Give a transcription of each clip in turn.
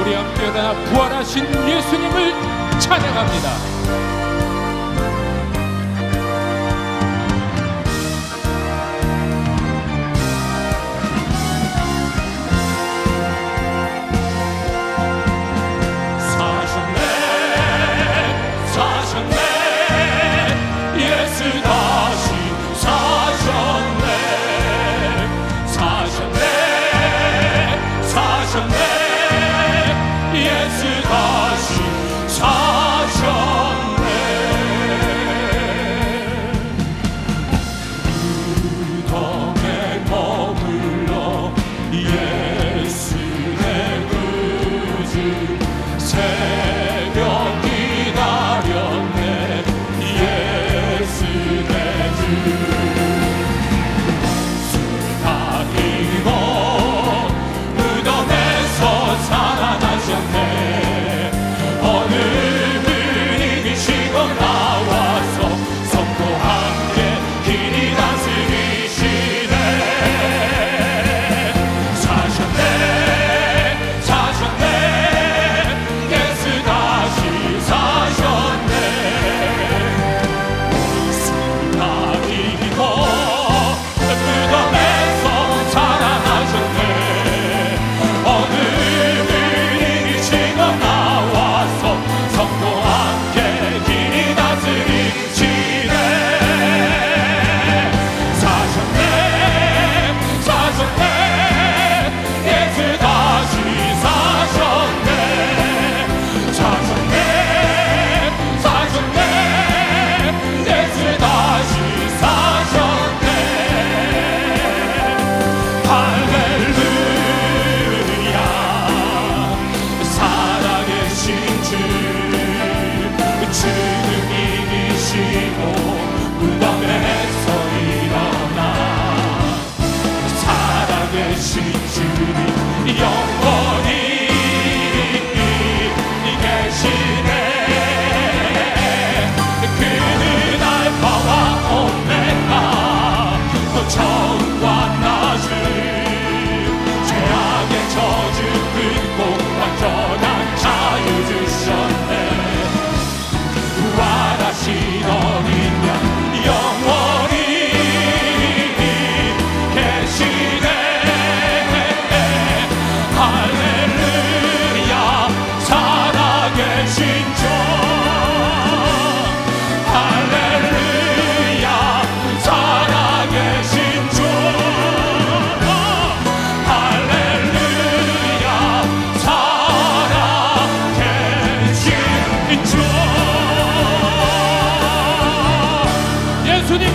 우리 함께 일어나 부활하신 예수님을 찬양합니다.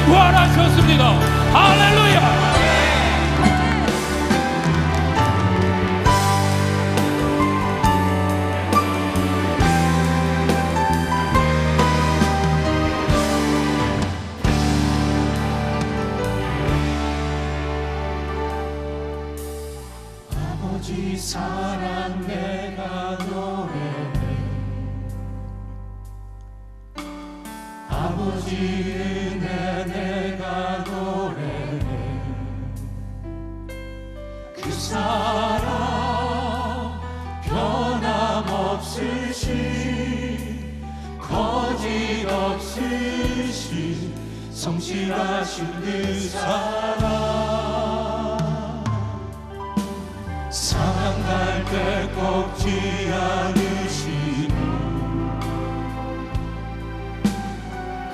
부활하셨습니다. 할렐루야. 아버지 사랑 내가 노래해, 아버지 은혜 내가 노래해. 그 사랑 변함없으신, 거짓없으신 성실하신 그 사랑, 사랑할 때 꺾지 않으시고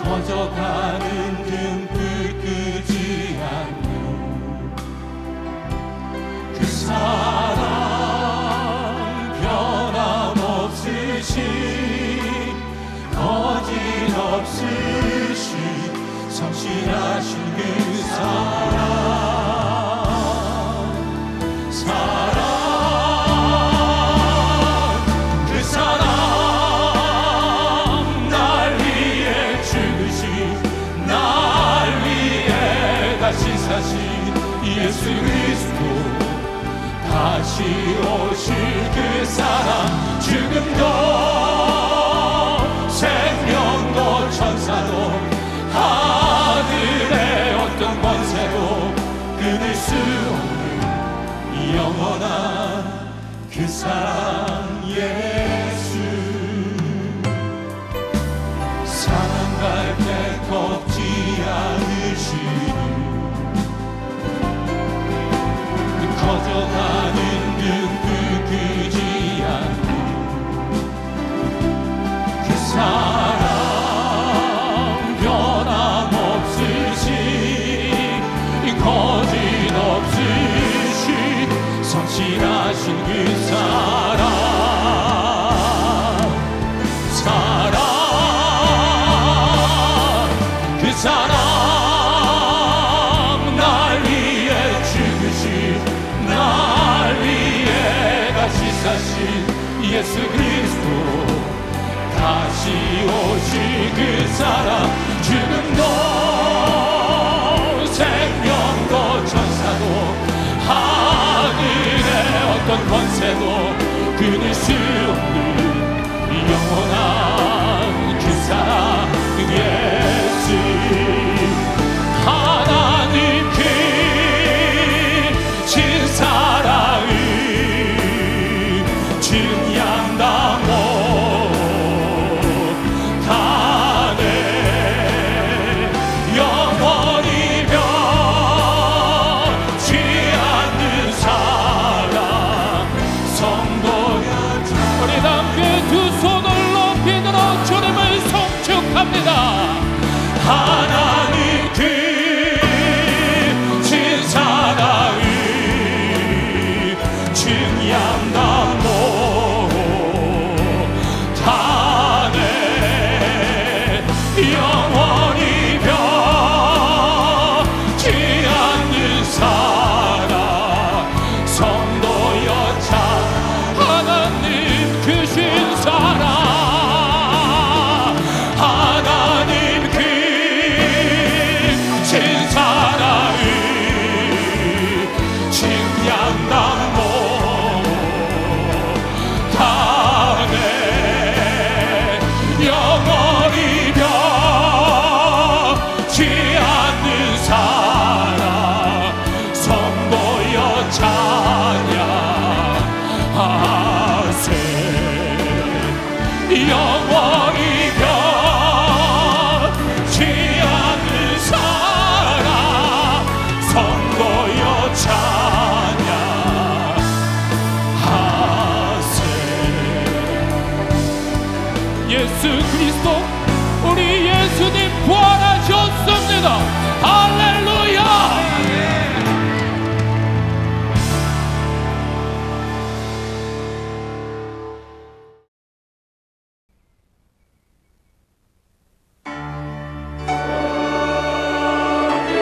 꺼져가는 등불 끄지 않는 그 사랑 변함없으신, 거짓없으신 성실하신 그 사랑, 예수 그리스도 다시 오실 그 사랑, 죽음도 생명도 천사도 하늘의 어떤 권세도 끊을 수 없는 영원한 그 사랑, 예수 사랑할 때 걷지 않으시는 거절하는 듯 끄지 않는 그 사랑 변함없으신 거짓없으신 성실하신 그 사랑 그 사랑 날 위해 죽으신 날 위해 다시 사신 예수 그리스도 다시 오실 그 사랑 죽음도 생명도 천사도 하늘의 어떤 권세도 끊을 수 없는 영원한 그 사랑 예수 하나님 그 진사랑을 증량당호 다네 영원히 변치 않는 사랑 성도여 우리 다 함께 두 손을 높이 들어 주님을 송축합니다. 하나님 그 진사랑을 증량당호 다네 영원히 변치 않는 사랑 성도여 참 하나님 그 신사랑 하나님 그 진사랑을 증량당호 다네 영원히 변치 않는 사랑 성도여 찬양하세 영원히 변치 않는 사랑 성도여 찬양하세 예수 그리스도 우리 예수님 부활하셨습니다. 할렐루야. 그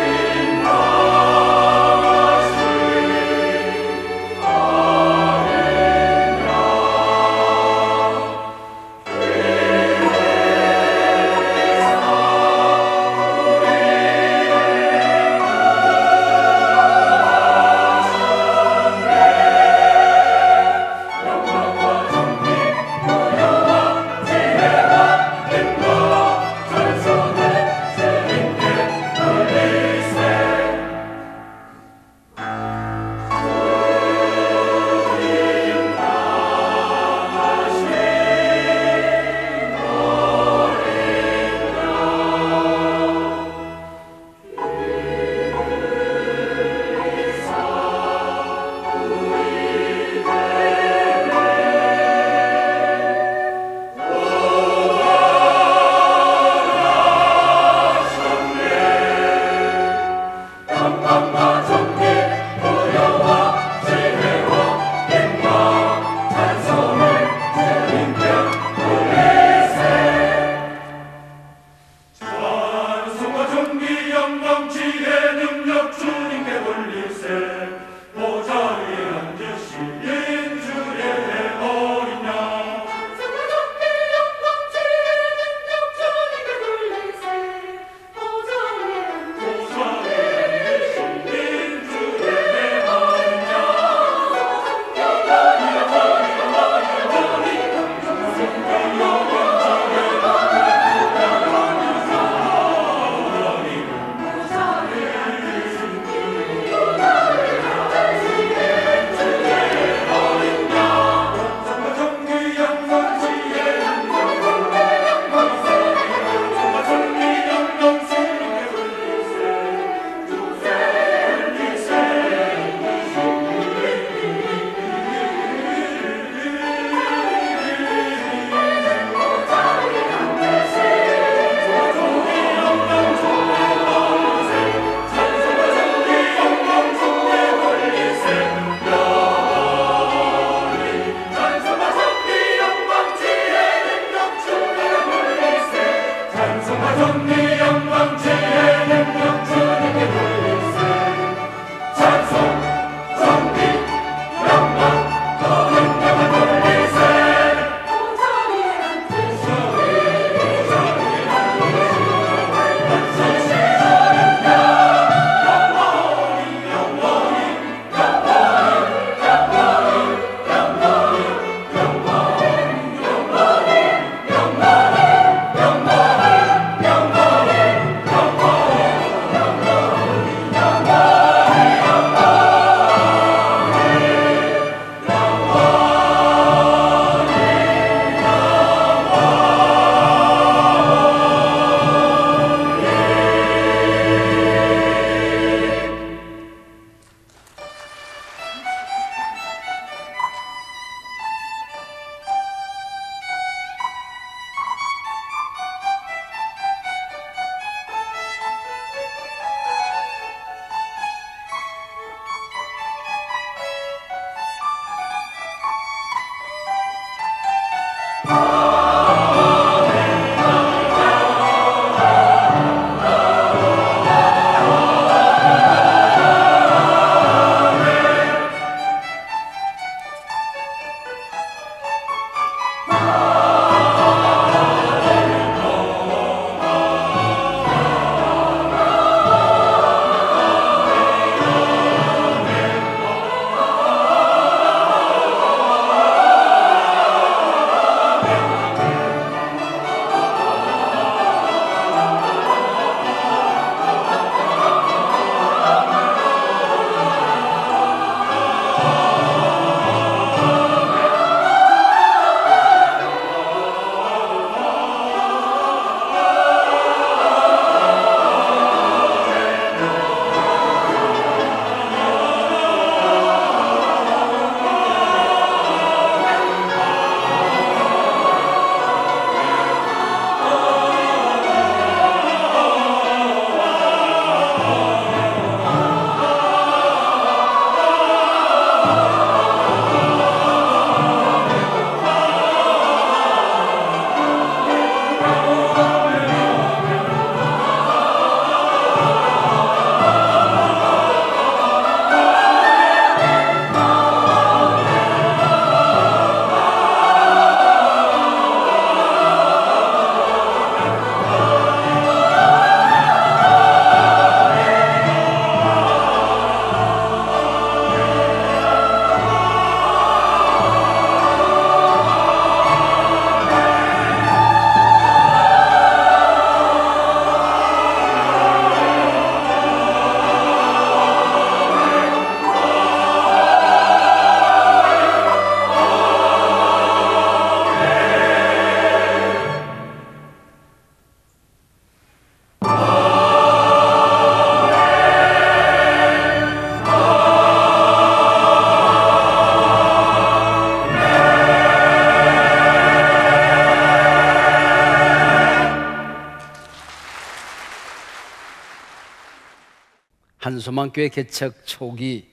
한소망교회 개척 초기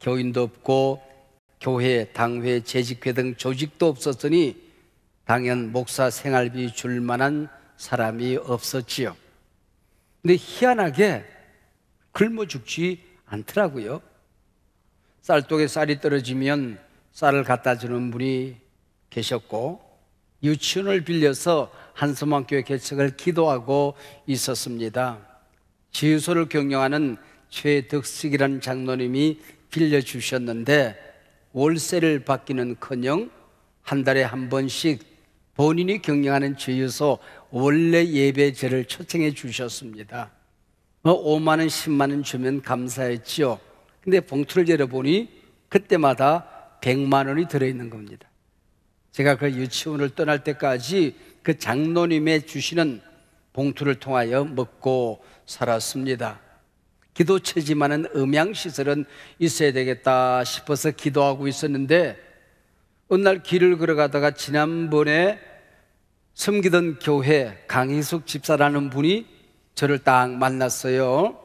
교인도 없고 교회, 당회, 재직회 등 조직도 없었으니 당연 목사 생활비 줄 만한 사람이 없었지요. 근데 희한하게 굶어 죽지 않더라고요. 쌀독에 쌀이 떨어지면 쌀을 갖다 주는 분이 계셨고, 유치원을 빌려서 한소망교회 개척을 기도하고 있었습니다. 지유소를 경영하는 최덕식이라는 장로님이 빌려주셨는데 월세를 받기는커녕 한 달에 한 번씩 본인이 경영하는 지유소 원래 예배제를 초청해 주셨습니다. 5만 원, 10만 원 주면 감사했지요. 근데 봉투를 열어보니 그때마다 100만 원이 들어있는 겁니다. 제가 그 유치원을 떠날 때까지 그 장로님의 주시는 봉투를 통하여 먹고 살았습니다. 기도처지만은 음향시설은 있어야 되겠다 싶어서 기도하고 있었는데 어느 날 길을 걸어가다가 지난번에 섬기던 교회 강희숙 집사라는 분이 저를 딱 만났어요.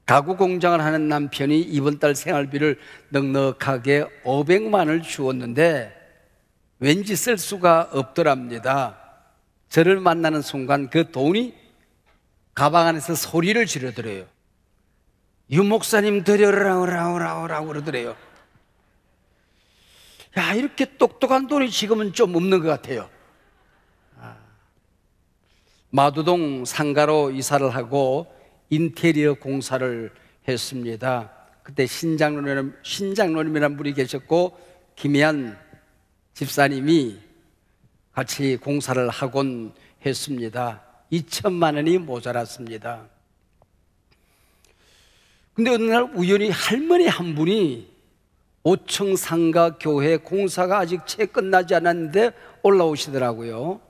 가구 공장을 하는 남편이 이번 달 생활비를 넉넉하게 500만 원을 주었는데 왠지 쓸 수가 없더랍니다. 저를 만나는 순간 그 돈이 가방 안에서 소리를 지르더래요. 유 목사님 드려라고 그러더래요. 야, 이렇게 똑똑한 돈이 지금은 좀 없는 것 같아요. 마두동 상가로 이사를 하고 인테리어 공사를 했습니다. 그때 신장로님이라는 분이 계셨고 김혜한 집사님이 같이 공사를 하곤 했습니다. 2천만 원이 모자랐습니다. 근데 어느 날 우연히 할머니 한 분이 5층 상가 교회 공사가 아직 채 끝나지 않았는데 올라오시더라고요.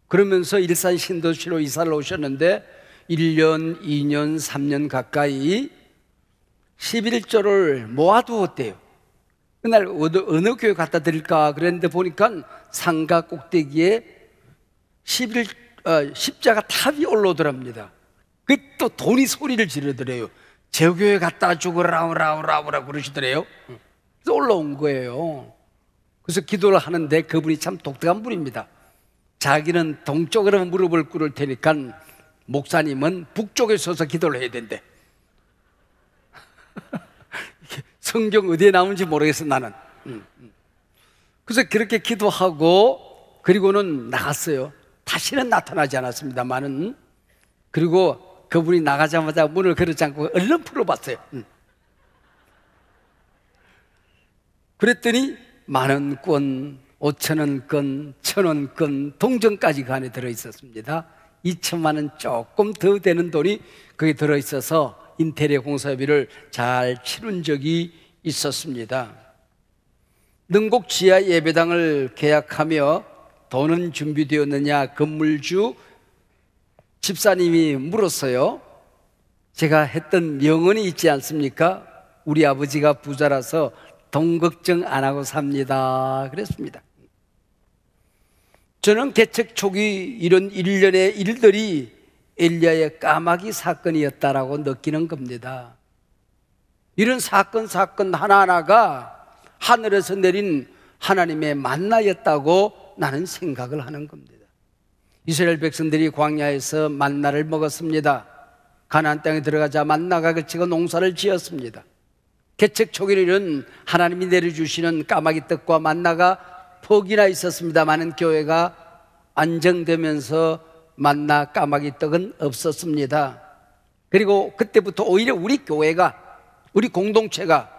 그러면서 일산 신도시로 이사를 오셨는데 1년, 2년, 3년 가까이 11조를 모아두었대요. 그날 어느 교회 갖다 드릴까 그랬는데 보니까 상가 꼭대기에 십자가 탑이 올라오더랍니다. 그 또 돈이 소리를 지르더래요. 제 교회 갖다 주고 라우라고 그러시더래요. 그래서 올라온 거예요. 그래서 기도를 하는데 그분이 참 독특한 분입니다. 자기는 동쪽으로 무릎을 꿇을 테니까 목사님은 북쪽에 서서 기도를 해야 된대. 성경 어디에 나오는지 모르겠어 나는. 그래서 그렇게 기도하고 그리고는 나갔어요. 다시는 나타나지 않았습니다만은. 그리고 그분이 나가자마자 문을 걸지 않고 얼른 풀어봤어요. 그랬더니 10,000원권, 5,000원권, 1,000원권, 동전까지 그 안에 들어있었습니다. 2천만 원 조금 더 되는 돈이 거기 들어있어서 인테리어 공사비를 잘 치른 적이 있었습니다. 능곡 지하 예배당을 계약하며 돈은 준비되었느냐 건물주 집사님이 물었어요. 제가 했던 명언이 있지 않습니까? 우리 아버지가 부자라서 돈 걱정 안 하고 삽니다. 그랬습니다. 저는 개척 초기 이런 일련의 일들이 엘리야의 까마귀 사건이었다라고 느끼는 겁니다. 이런 사건 하나하나가 하늘에서 내린 하나님의 만나였다고 나는 생각을 하는 겁니다. 이스라엘 백성들이 광야에서 만나를 먹었습니다. 가나안 땅에 들어가자 만나가 그치고 농사를 지었습니다. 개척 초기에는 하나님이 내려주시는 까마귀 떡과 만나가 퍽이나 있었습니다마는 교회가 안정되면서 만나 까마귀 떡은 없었습니다. 그리고 그때부터 오히려 우리 교회가, 우리 공동체가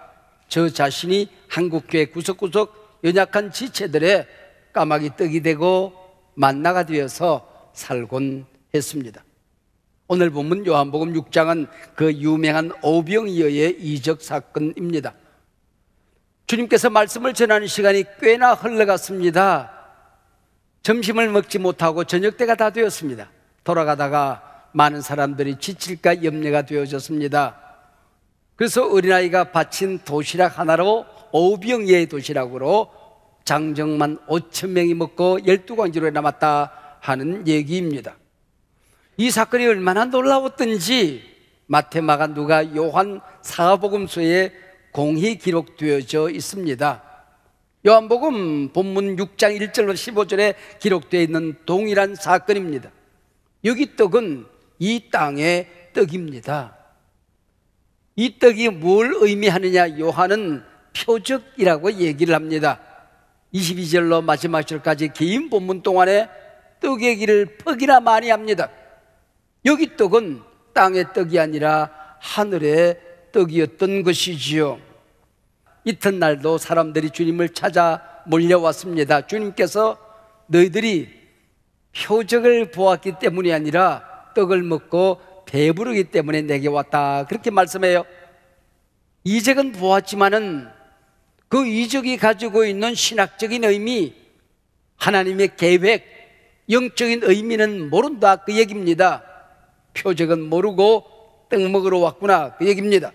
저 자신이 한국교회 구석구석 연약한 지체들의 까마귀 떡이 되고 만나가 되어서 살곤 했습니다. 오늘 본문 요한복음 6장은 그 유명한 오병이어의 이적 사건입니다. 주님께서 말씀을 전하는 시간이 꽤나 흘러갔습니다. 점심을 먹지 못하고 저녁때가 다 되었습니다. 돌아가다가 많은 사람들이 지칠까 염려가 되어졌습니다. 그래서 어린아이가 바친 도시락 하나로 오병이어의 도시락으로 장정만 5,000명이 먹고 12광지로 남았다 하는 얘기입니다. 이 사건이 얼마나 놀라웠던지 마태, 마가, 누가, 요한 사복음서에 공히 기록되어져 있습니다. 요한복음 본문 6장 1절로 15절에 기록되어 있는 동일한 사건입니다. 여기 떡은 이 땅의 떡입니다. 이 떡이 뭘 의미하느냐? 요한은 표적이라고 얘기를 합니다. 22절로 마지막 절까지 긴 본문 동안에 떡의 길을 퍽이나 많이 합니다. 여기 떡은 땅의 떡이 아니라 하늘의 떡이었던 것이지요. 이튿날도 사람들이 주님을 찾아 몰려왔습니다. 주님께서 너희들이 표적을 보았기 때문이 아니라 떡을 먹고 배부르기 때문에 내게 왔다, 그렇게 말씀해요. 이적은 보았지만은 그 이적이 가지고 있는 신학적인 의미, 하나님의 계획, 영적인 의미는 모른다, 그 얘기입니다. 표적은 모르고 떡 먹으러 왔구나, 그 얘기입니다.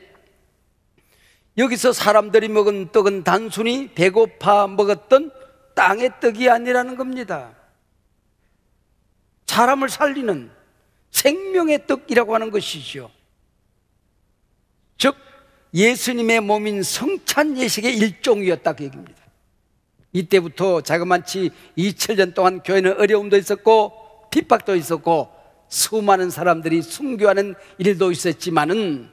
여기서 사람들이 먹은 떡은 단순히 배고파 먹었던 땅의 떡이 아니라는 겁니다. 사람을 살리는 생명의 떡이라고 하는 것이죠. 즉 예수님의 몸인 성찬 예식의 일종이었다, 그 얘기입니다. 이때부터 자그마치 2000년 동안 교회는 어려움도 있었고 핍박도 있었고 수많은 사람들이 순교하는 일도 있었지만은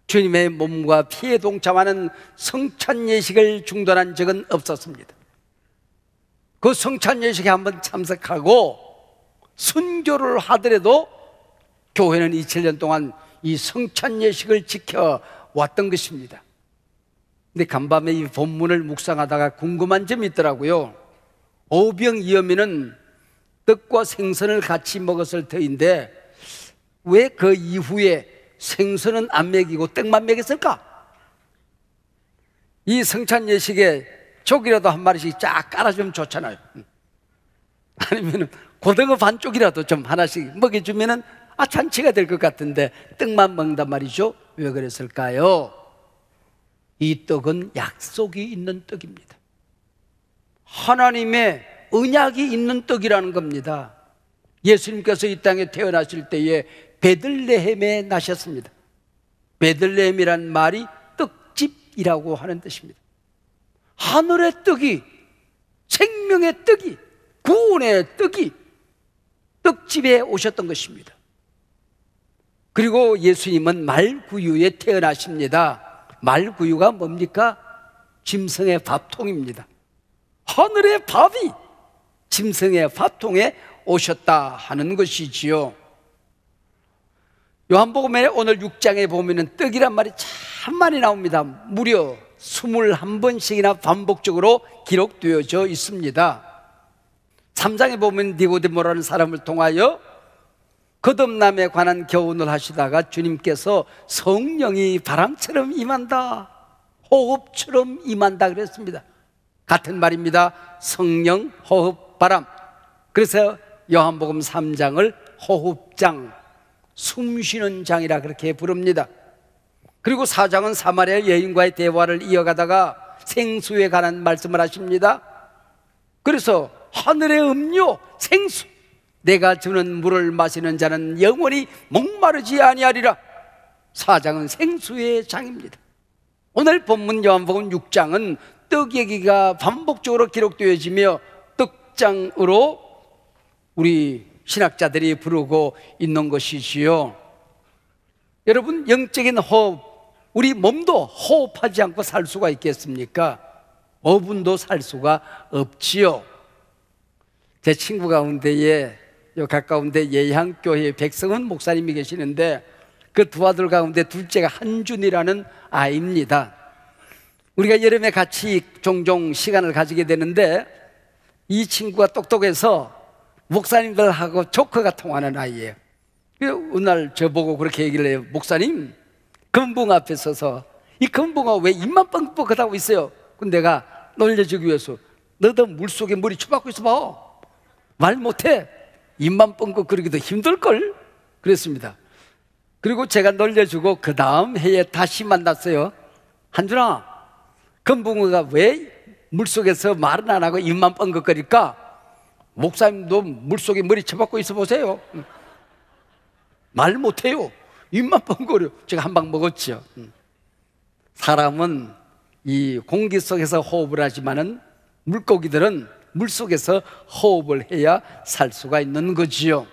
주님의 몸과 피에 동참하는 성찬 예식을 중단한 적은 없었습니다. 그 성찬 예식에 한번 참석하고 순교를 하더라도 교회는 2000년 동안 이 성찬 예식을 지켜왔던 것입니다. 근데 간밤에 이 본문을 묵상하다가 궁금한 점이 있더라고요. 오병이어미는 떡과 생선을 같이 먹었을 터인데 왜 그 이후에 생선은 안 먹이고 떡만 먹였을까? 이 성찬 예식에 조기라도 한 마리씩 쫙 깔아주면 좋잖아요. 아니면 고등어 반쪽이라도 좀 하나씩 먹여주면은 잔치가 될 것 같은데 떡만 먹는단 말이죠. 왜 그랬을까요? 이 떡은 약속이 있는 떡입니다. 하나님의 언약이 있는 떡이라는 겁니다. 예수님께서 이 땅에 태어나실 때에 베들레헴에 나셨습니다. 베들레헴이란 말이 떡집이라고 하는 뜻입니다. 하늘의 떡이 생명의 떡이, 구원의 떡이 떡집에 오셨던 것입니다. 그리고 예수님은 말구유에 태어나십니다. 말구유가 뭡니까? 짐승의 밥통입니다. 하늘의 밥이 짐승의 밥통에 오셨다 하는 것이지요. 요한복음에 오늘 6장에 보면은 떡이란 말이 참 많이 나옵니다. 무려 21번씩이나 반복적으로 기록되어져 있습니다. 3장에 보면 니고데모라는 사람을 통하여 거듭남에 관한 교훈을 하시다가 주님께서 성령이 바람처럼 임한다, 호흡처럼 임한다 그랬습니다. 같은 말입니다. 성령, 호흡, 바람. 그래서 요한복음 3장을 호흡장, 숨쉬는 장이라 그렇게 부릅니다. 그리고 4장은 사마리아 여인과의 대화를 이어가다가 생수에 관한 말씀을 하십니다. 그래서 하늘의 음료, 생수, 내가 주는 물을 마시는 자는 영원히 목마르지 아니하리라. 4장은 생수의 장입니다. 오늘 본문 요한복음 6장은 떡 얘기가 반복적으로 기록되어지며 떡장으로 우리 신학자들이 부르고 있는 것이지요. 여러분, 영적인 호흡, 우리 몸도 호흡하지 않고 살 수가 있겠습니까? 5분도 살 수가 없지요. 제 친구 가운데에 요 가까운데 예향교회 백성은 목사님이 계시는데 그 두 아들 가운데 둘째가 한준이라는 아이입니다. 우리가 여름에 같이 종종 시간을 가지게 되는데 이 친구가 똑똑해서 목사님들하고 조커가 통하는 아이예요. 어느 날 저보고 그렇게 얘기를 해요. 목사님, 금붕 앞에 서서 이 금붕아 왜 입만 뻥뻥하고 있어요? 근데 내가 놀려주기 위해서 너도 물속에 머리 쳐박고 있어봐. 말 못해. 입만 뻥긋거리기도 힘들걸? 그랬습니다. 그리고 제가 놀려주고 그 다음 해에 다시 만났어요. 한준아, 금붕어가 왜 물속에서 말은 안 하고 입만 뻥긋거릴까? 목사님도 물속에 머리 쳐박고 있어 보세요. 말 못해요. 입만 뻥거려. 제가 한 방 먹었죠. 사람은 이 공기 속에서 호흡을 하지만은 물고기들은 물속에서 호흡을 해야 살 수가 있는 거지요.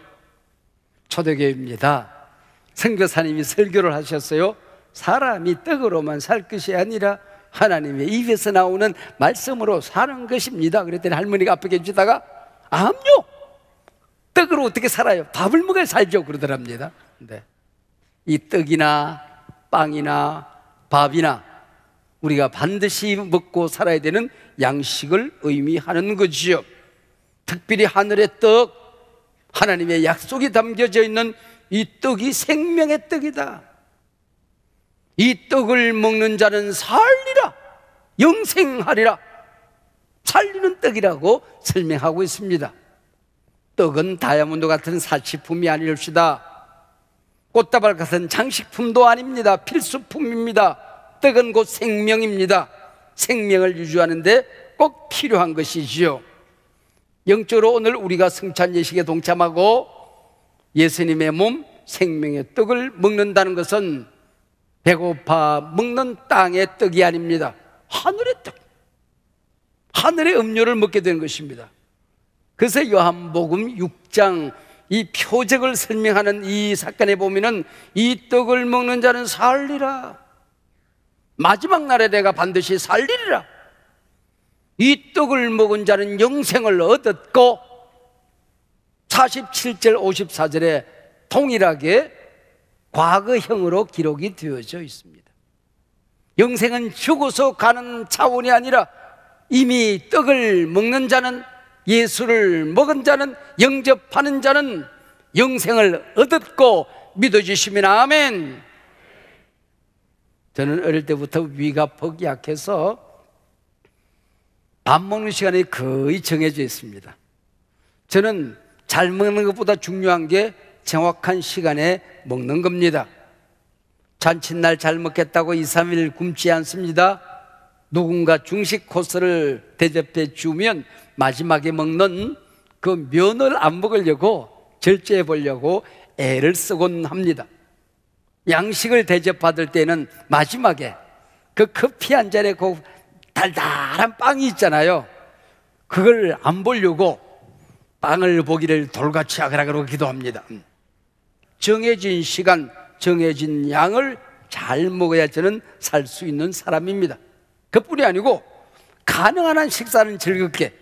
초대교회입니다. 선교사님이 설교를 하셨어요. 사람이 떡으로만 살 것이 아니라 하나님의 입에서 나오는 말씀으로 사는 것입니다. 그랬더니 할머니가 앞에 계시다가 암요, 떡으로 어떻게 살아요? 밥을 먹어야 살죠 그러더랍니다. 네. 이 떡이나 빵이나 밥이나 우리가 반드시 먹고 살아야 되는 양식을 의미하는 거지요. 특별히 하늘의 떡, 하나님의 약속이 담겨져 있는 이 떡이 생명의 떡이다. 이 떡을 먹는 자는 살리라, 영생하리라. 살리는 떡이라고 설명하고 있습니다. 떡은 다이아몬드 같은 사치품이 아닐시다. 꽃다발 같은 장식품도 아닙니다. 필수품입니다. 떡은 곧 생명입니다. 생명을 유지하는데 꼭 필요한 것이지요. 영적으로 오늘 우리가 성찬 예식에 동참하고 예수님의 몸 생명의 떡을 먹는다는 것은 배고파 먹는 땅의 떡이 아닙니다. 하늘의 떡, 하늘의 음료를 먹게 되는 것입니다. 그래서 요한복음 6장 이 표적을 설명하는 이 사건에 보면은 이 떡을 먹는 자는 살리라. 마지막 날에 내가 반드시 살리리라. 이 떡을 먹은 자는 영생을 얻었고 47절 54절에 동일하게 과거형으로 기록이 되어져 있습니다. 영생은 죽어서 가는 차원이 아니라 이미 떡을 먹는 자는, 예수를 먹은 자는, 영접하는 자는 영생을 얻었고 믿어주시면 아멘. 저는 어릴 때부터 위가 퍽 약해서 밥 먹는 시간이 거의 정해져 있습니다. 저는 잘 먹는 것보다 중요한 게 정확한 시간에 먹는 겁니다. 잔칫날 잘 먹겠다고 2, 3일 굶지 않습니다. 누군가 중식 코스를 대접해 주면 마지막에 먹는 그 면을 안 먹으려고 절제해 보려고 애를 쓰곤 합니다. 양식을 대접받을 때는 마지막에 그 커피 한 잔에 그 달달한 빵이 있잖아요. 그걸 안 보려고 빵을 보기를 돌같이 하거라 그러고 기도합니다. 정해진 시간, 정해진 양을 잘 먹어야 저는 살 수 있는 사람입니다. 그뿐이 아니고 가능한 한 식사는 즐겁게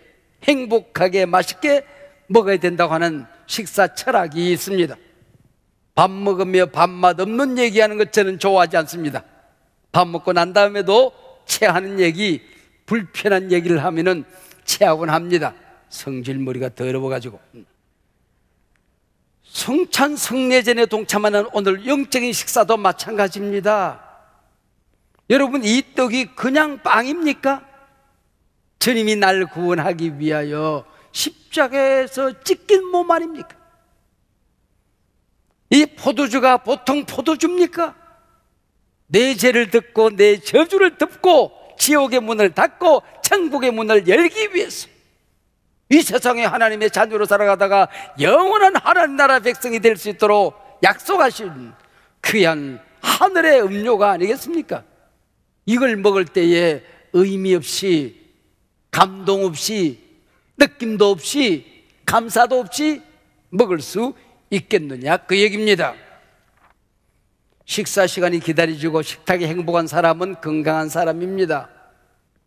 행복하게 맛있게 먹어야 된다고 하는 식사 철학이 있습니다. 밥 먹으며 밥맛 없는 얘기하는 것 저는 좋아하지 않습니다. 밥 먹고 난 다음에도 체하는 얘기, 불편한 얘기를 하면은 체하곤 합니다. 성질머리가 더러워가지고. 성찬 성례전에 동참하는 오늘 영적인 식사도 마찬가지입니다. 여러분, 이 떡이 그냥 빵입니까? 주님이 날 구원하기 위하여 십자가에서 찢긴 몸 아닙니까? 이 포도주가 보통 포도주입니까? 내 죄를 듣고 내 저주를 덮고 지옥의 문을 닫고 천국의 문을 열기 위해서 이 세상에 하나님의 자녀로 살아가다가 영원한 하나님 나라 백성이 될 수 있도록 약속하신 귀한 하늘의 음료가 아니겠습니까? 이걸 먹을 때에 의미 없이, 감동 없이, 느낌도 없이, 감사도 없이 먹을 수 있겠느냐, 그 얘기입니다. 식사 시간이 기다려지고 식탁이 행복한 사람은 건강한 사람입니다.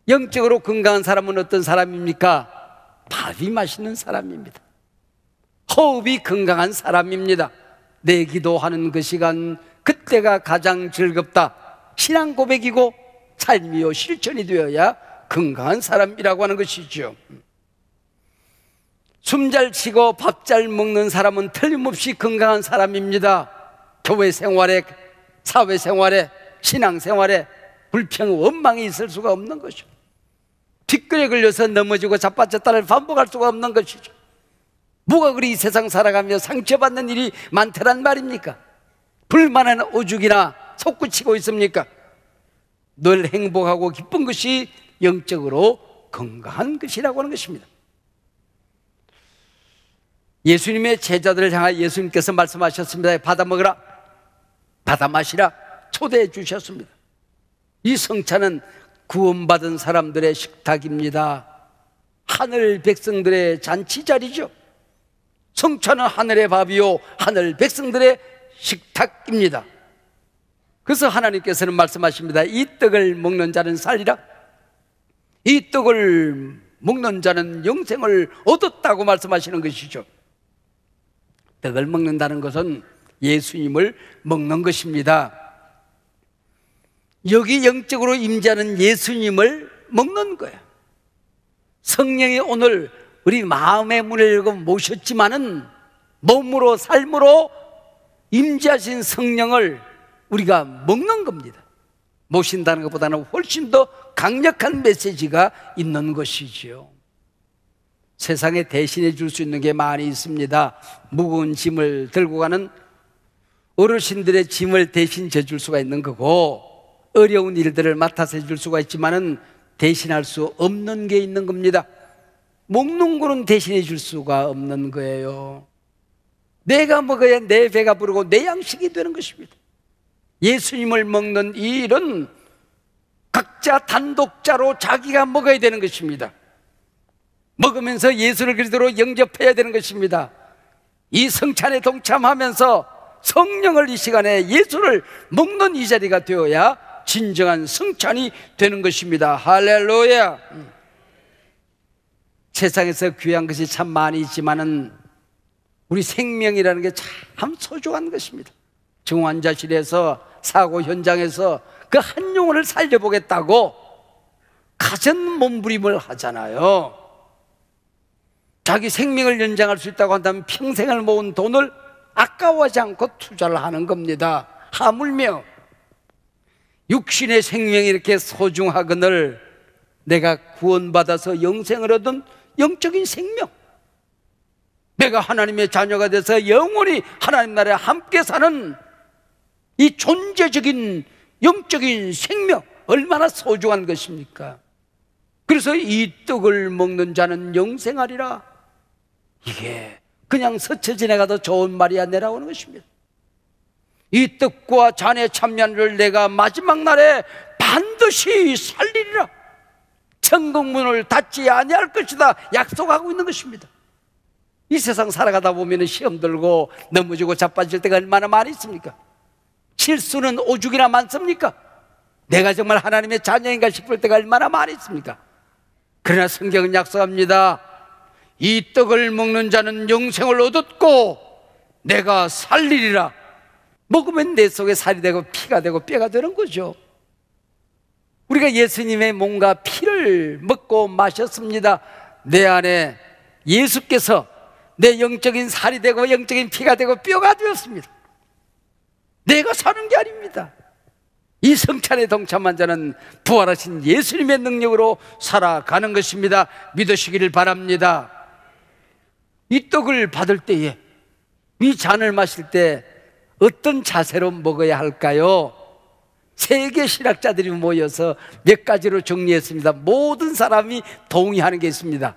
영적으로 건강한 사람은 어떤 사람입니까? 밥이 맛있는 사람입니다. 호흡이 건강한 사람입니다. 내 기도하는 그 시간, 그때가 가장 즐겁다. 신앙 고백이고 삶이요 실천이 되어야 건강한 사람이라고 하는 것이죠. 숨 잘 쉬고 밥 잘 먹는 사람은 틀림없이 건강한 사람입니다. 교회 생활에, 사회 생활에, 신앙 생활에 불평, 원망이 있을 수가 없는 것이죠. 뒷글에 걸려서 넘어지고 자빠졌다를 반복할 수가 없는 것이죠. 뭐가 그리 이 세상 살아가며 상처받는 일이 많더란 말입니까? 불만한 오죽이나 솟구치고 있습니까? 늘 행복하고 기쁜 것이 영적으로 건강한 것이라고 하는 것입니다. 예수님의 제자들을 향하여 예수님께서 말씀하셨습니다. 받아 먹으라, 받아 마시라 초대해 주셨습니다. 이 성찬은 구원받은 사람들의 식탁입니다. 하늘 백성들의 잔치자리죠. 성찬은 하늘의 밥이요 하늘 백성들의 식탁입니다. 그래서 하나님께서는 말씀하십니다. 이 떡을 먹는 자는 살리라, 이 떡을 먹는 자는 영생을 얻었다고 말씀하시는 것이죠. 떡을 먹는다는 것은 예수님을 먹는 것입니다. 여기 영적으로 임재하는 예수님을 먹는 거예요. 성령이 오늘 우리 마음의 문을 열고 모셨지만은 몸으로 삶으로 임재하신 성령을 우리가 먹는 겁니다. 모신다는 것보다는 훨씬 더 강력한 메시지가 있는 것이지요. 세상에 대신해 줄 수 있는 게 많이 있습니다. 무거운 짐을 들고 가는 어르신들의 짐을 대신 져줄 수가 있는 거고, 어려운 일들을 맡아서 해줄 수가 있지만은 대신할 수 없는 게 있는 겁니다. 먹는 거는 대신해 줄 수가 없는 거예요. 내가 먹어야 내 배가 부르고 내 양식이 되는 것입니다. 예수님을 먹는 이 일은 각자 단독자로 자기가 먹어야 되는 것입니다. 먹으면서 예수를 그리스도로 영접해야 되는 것입니다. 이 성찬에 동참하면서 성령을 이 시간에 예수를 먹는 이 자리가 되어야 진정한 성찬이 되는 것입니다. 할렐루야. 세상에서 귀한 것이 참 많이 있지만은 우리 생명이라는 게 참 소중한 것입니다. 중환자실에서 사고 현장에서 그 한 영혼을 살려보겠다고 가전 몸부림을 하잖아요. 자기 생명을 연장할 수 있다고 한다면 평생을 모은 돈을 아까워하지 않고 투자를 하는 겁니다. 하물며 육신의 생명이 이렇게 소중하거늘 내가 구원받아서 영생을 얻은 영적인 생명, 내가 하나님의 자녀가 돼서 영원히 하나님 나라에 함께 사는 이 존재적인 영적인 생명, 얼마나 소중한 것입니까? 그래서 이 떡을 먹는 자는 영생하리라. 이게 그냥 스쳐 지나가도 좋은 말이 아니라고 하는 것입니다. 이 떡과 잔의 참여를 내가 마지막 날에 반드시 살리리라. 천국문을 닫지 아니할 것이다 약속하고 있는 것입니다. 이 세상 살아가다 보면 시험 들고 넘어지고 자빠질 때가 얼마나 많이 있습니까? 실수는 오죽이나 많습니까? 내가 정말 하나님의 자녀인가 싶을 때가 얼마나 많이 있습니까? 그러나 성경은 약속합니다. 이 떡을 먹는 자는 영생을 얻었고 내가 살리리라. 먹으면 내 속에 살이 되고 피가 되고 뼈가 되는 거죠. 우리가 예수님의 몸과 피를 먹고 마셨습니다. 내 안에 예수께서 내 영적인 살이 되고 영적인 피가 되고 뼈가 되었습니다. 내가 사는 게 아닙니다. 이 성찬에 동참한 자는 부활하신 예수님의 능력으로 살아가는 것입니다. 믿으시기를 바랍니다. 이 떡을 받을 때에, 이 잔을 마실 때 어떤 자세로 먹어야 할까요? 세계 신학자들이 모여서 몇 가지로 정리했습니다. 모든 사람이 동의하는 게 있습니다.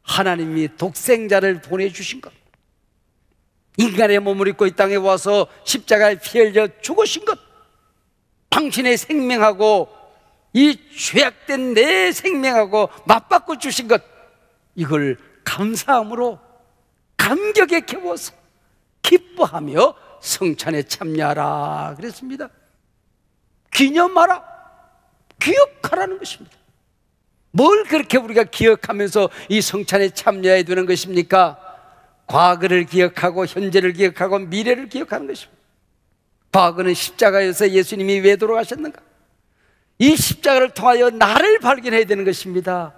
하나님이 독생자를 보내주신 것, 인간의 몸을 입고 이 땅에 와서 십자가에 피 흘려 죽으신 것, 당신의 생명하고 이 죄악된 내 생명하고 맞바꿔 주신 것, 이걸 감사함으로 감격에 겨워서 기뻐하며 성찬에 참여하라 그랬습니다. 기념하라, 기억하라는 것입니다. 뭘 그렇게 우리가 기억하면서 이 성찬에 참여해야 되는 것입니까? 과거를 기억하고 현재를 기억하고 미래를 기억하는 것입니다. 과거는 십자가에서 예수님이 왜 돌아가셨는가? 이 십자가를 통하여 나를 발견해야 되는 것입니다.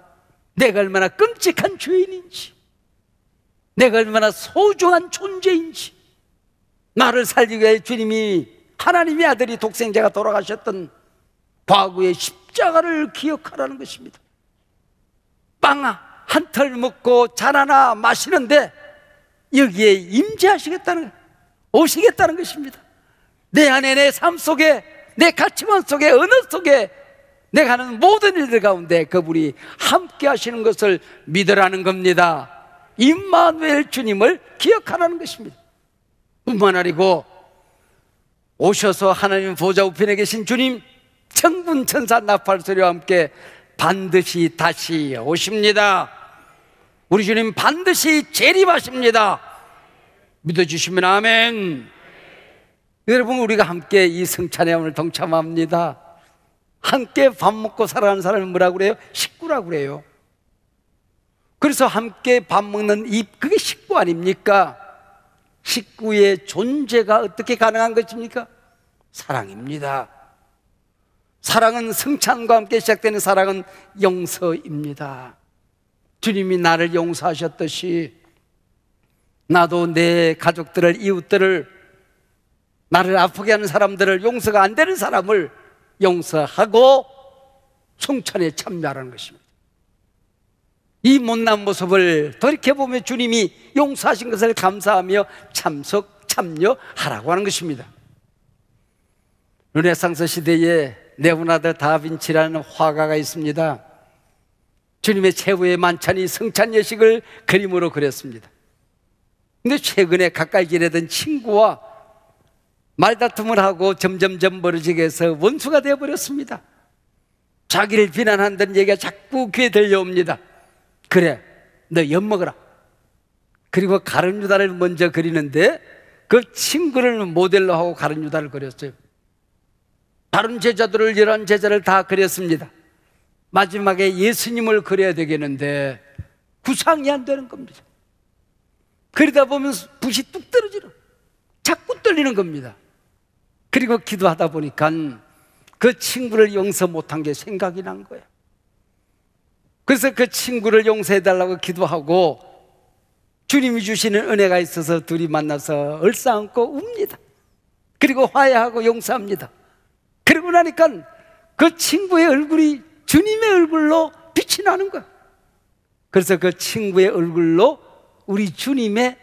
내가 얼마나 끔찍한 죄인인지, 내가 얼마나 소중한 존재인지, 나를 살리기 위해 주님이, 하나님의 아들이 독생자가 돌아가셨던 과거의 십자가를 기억하라는 것입니다. 빵 한 털 먹고 잔 하나 마시는데 여기에 임재하시겠다는, 오시겠다는 것입니다. 내 안에, 내 삶 속에, 내 가치관 속에, 언어 속에, 내가 하는 모든 일들 가운데 그분이 함께 하시는 것을 믿으라는 겁니다. 임마누엘 주님을 기억하라는 것입니다. 뿐만 아니고 오셔서 하나님 보좌 우편에 계신 주님, 천군 천사 나팔 소리와 함께 반드시 다시 오십니다. 우리 주님 반드시 재림하십니다. 믿어주시면 아멘. 여러분, 우리가 함께 이 성찬에 오늘 동참합니다. 함께 밥 먹고 살아가는 사람을 뭐라고 그래요? 식구라고 그래요. 그래서 함께 밥 먹는 그게 식구 아닙니까? 식구의 존재가 어떻게 가능한 것입니까? 사랑입니다. 사랑은 성찬과 함께 시작되는 사랑은 용서입니다. 주님이 나를 용서하셨듯이 나도 내 가족들을, 이웃들을, 나를 아프게 하는 사람들을, 용서가 안 되는 사람을 용서하고 성찬에 참여하라는 것입니다. 이 못난 모습을 돌이켜보며 주님이 용서하신 것을 감사하며 참여하라고 하는 것입니다. 르네상스 시대에 레오나르도 다빈치라는 화가가 있습니다. 주님의 최후의 만찬이 성찬 예식을 그림으로 그렸습니다. 근데 최근에 가까이 지내던 친구와 말다툼을 하고 점점점 멀어지게 해서 원수가 되어버렸습니다. 자기를 비난한다는 얘기가 자꾸 귀에 들려옵니다. 그래, 너 엿먹어라. 그리고 가룟 유다를 먼저 그리는데 그 친구를 모델로 하고 가룟 유다를 그렸어요. 다른 제자들을, 11제자를 다 그렸습니다. 마지막에 예수님을 그려야 되겠는데 구상이 안 되는 겁니다. 그러다 보면 붓이 뚝 떨어지는, 자꾸 떨리는 겁니다. 그리고 기도하다 보니까 그 친구를 용서 못한 게 생각이 난 거예요. 그래서 그 친구를 용서해달라고 기도하고 주님이 주시는 은혜가 있어서 둘이 만나서 얼싸안고 웁니다. 그리고 화해하고 용서합니다. 그러고 나니까 그 친구의 얼굴이 주님의 얼굴로 빛이 나는 거예요. 그래서 그 친구의 얼굴로 우리 주님의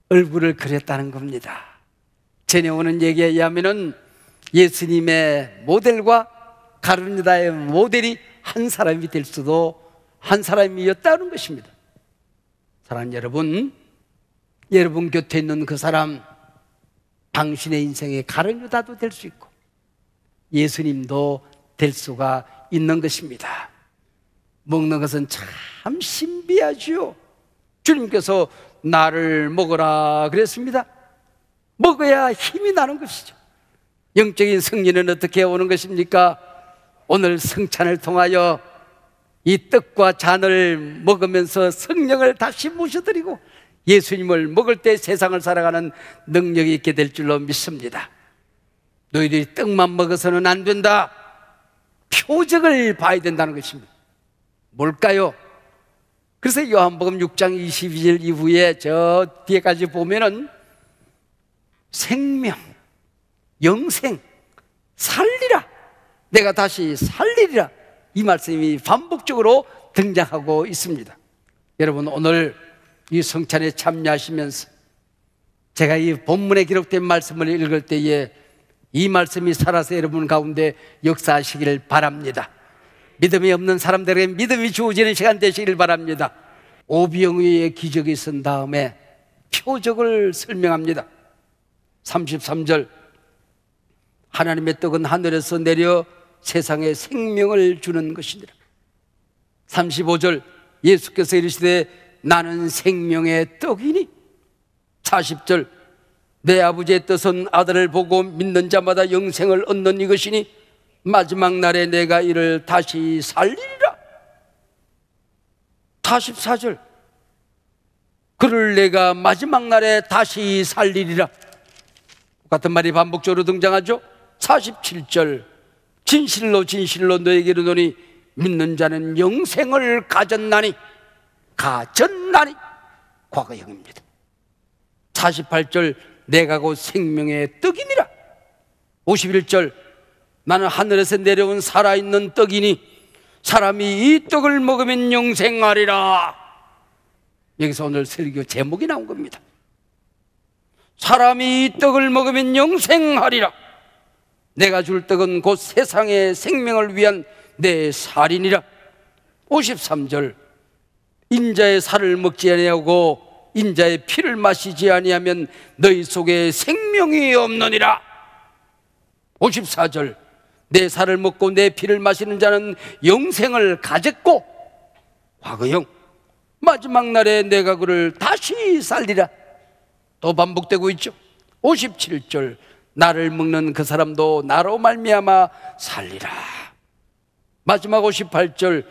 얼굴을 그렸다는 겁니다. 전해오는 얘기에 의하면 예수님의 모델과 가룟 유다의 모델이 한 사람이 될 수도 한 사람이었다는 것입니다. 사랑하는 여러분, 여러분 곁에 있는 그 사람, 당신의 인생의 가룟 유다도 될 수 있고 예수님도 될 수가 있는 것입니다. 먹는 것은 참 신비하지요. 주님께서 나를 먹어라 그랬습니다. 먹어야 힘이 나는 것이죠. 영적인 승리는 어떻게 오는 것입니까? 오늘 성찬을 통하여 이 떡과 잔을 먹으면서 성령을 다시 모셔드리고 예수님을 먹을 때 세상을 살아가는 능력이 있게 될 줄로 믿습니다. 너희들이 떡만 먹어서는 안 된다. 표적을 봐야 된다는 것입니다. 뭘까요? 그래서 요한복음 6장 22절 이후에 저 뒤에까지 보면은 생명, 영생, 살리라, 내가 다시 살리리라, 이 말씀이 반복적으로 등장하고 있습니다. 여러분, 오늘 이 성찬에 참여하시면서 제가 이 본문에 기록된 말씀을 읽을 때에 이 말씀이 살아서 여러분 가운데 역사하시길 바랍니다. 믿음이 없는 사람들에게 믿음이 주어지는 시간 되시길 바랍니다. 오병이어의 기적이 있은 다음에 표적을 설명합니다. 33절, 하나님의 떡은 하늘에서 내려 세상에 생명을 주는 것이니라. 35절, 예수께서 이르시되 나는 생명의 떡이니. 40절, 내 아버지의 뜻은 아들을 보고 믿는 자마다 영생을 얻는 이것이니 마지막 날에 내가 이를 다시 살리리라. 44절, 그를 내가 마지막 날에 다시 살리리라. 같은 말이 반복적으로 등장하죠. 47절, 진실로 진실로 너에게 이르노니 믿는 자는 영생을 가졌나니. 과거형입니다. 48절, 내가 곧 생명의 떡이니라. 51절, 나는 하늘에서 내려온 살아있는 떡이니 사람이 이 떡을 먹으면 영생하리라. 여기서 오늘 설교 제목이 나온 겁니다. 사람이 이 떡을 먹으면 영생하리라. 내가 줄 떡은 곧 세상의 생명을 위한 내 살이니라. 53절, 인자의 살을 먹지 아니하고 인자의 피를 마시지 아니하면 너희 속에 생명이 없느니라. 54절, 내 살을 먹고 내 피를 마시는 자는 영생을 가졌고, 과거형, 마지막 날에 내가 그를 다시 살리라. 또 반복되고 있죠. 57절, 나를 먹는 그 사람도 나로 말미암아 살리라. 마지막 58절,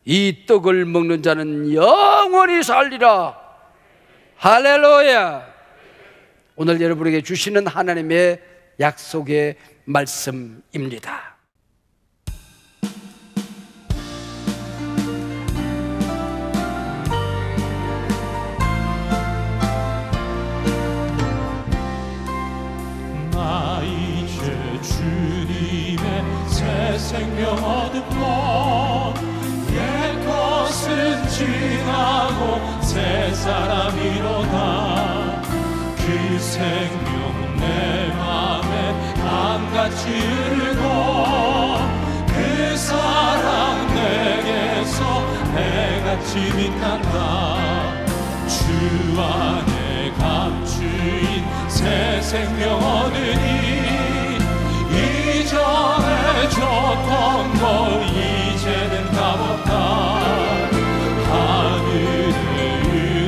이 떡을 먹는 자는 영원히 살리라. 할렐루야. 오늘 여러분에게 주시는 하나님의 약속의 말씀입니다. 나 이제 주님의 새 생명 얻었고 옛 것은 지나고 새 사람이로다. 그 생명 내 맘에 강같이 흐르고 그 사랑 내게서 해같이 빛난다. 주 안에 감추인 새 생명 얻으니 이전에 줬던 거 이제는 값없다. 하늘의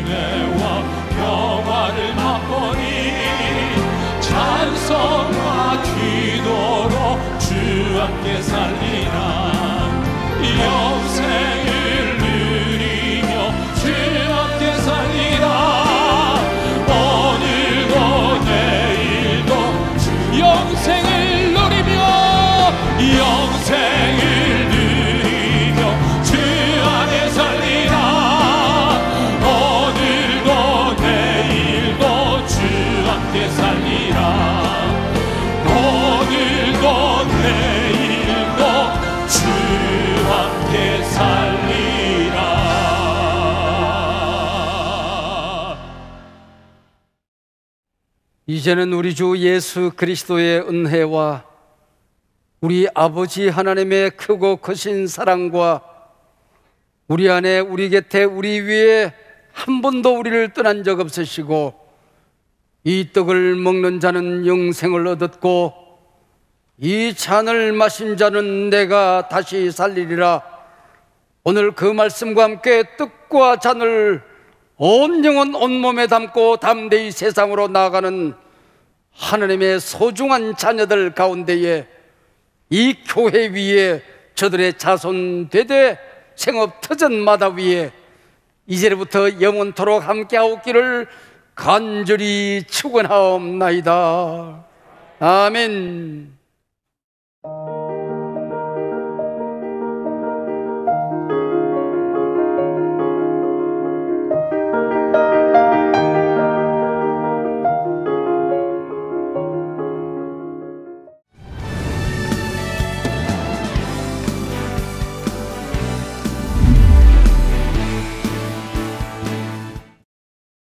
은혜와 평화를 맛보니 찬송과 기도로 주 함께 살리라. 영생을 누리며 주 함께 살리라. 오늘도 내일도 영생을 누리며 영생을 누리며 주 안에 살리라. 오늘도 내일도 주 함께 살리라. 오늘도 내일도 주 함께 살리라. 이제는 우리 주 예수 그리스도의 은혜와 우리 아버지 하나님의 크고 크신 사랑과 우리 안에 우리 곁에 우리 위에 한 번도 우리를 떠난 적 없으시고 이 떡을 먹는 자는 영생을 얻었고 이 잔을 마신 자는 내가 다시 살리리라. 오늘 그 말씀과 함께 뜻과 잔을 온 영혼 온몸에 담고 담대히 세상으로 나아가는 하나님의 소중한 자녀들 가운데에 이 교회 위에 저들의 자손 되되 생업 터전마다 위에 이제부터 영원토록 함께하옵기를 간절히 축원하옵나이다. 아멘.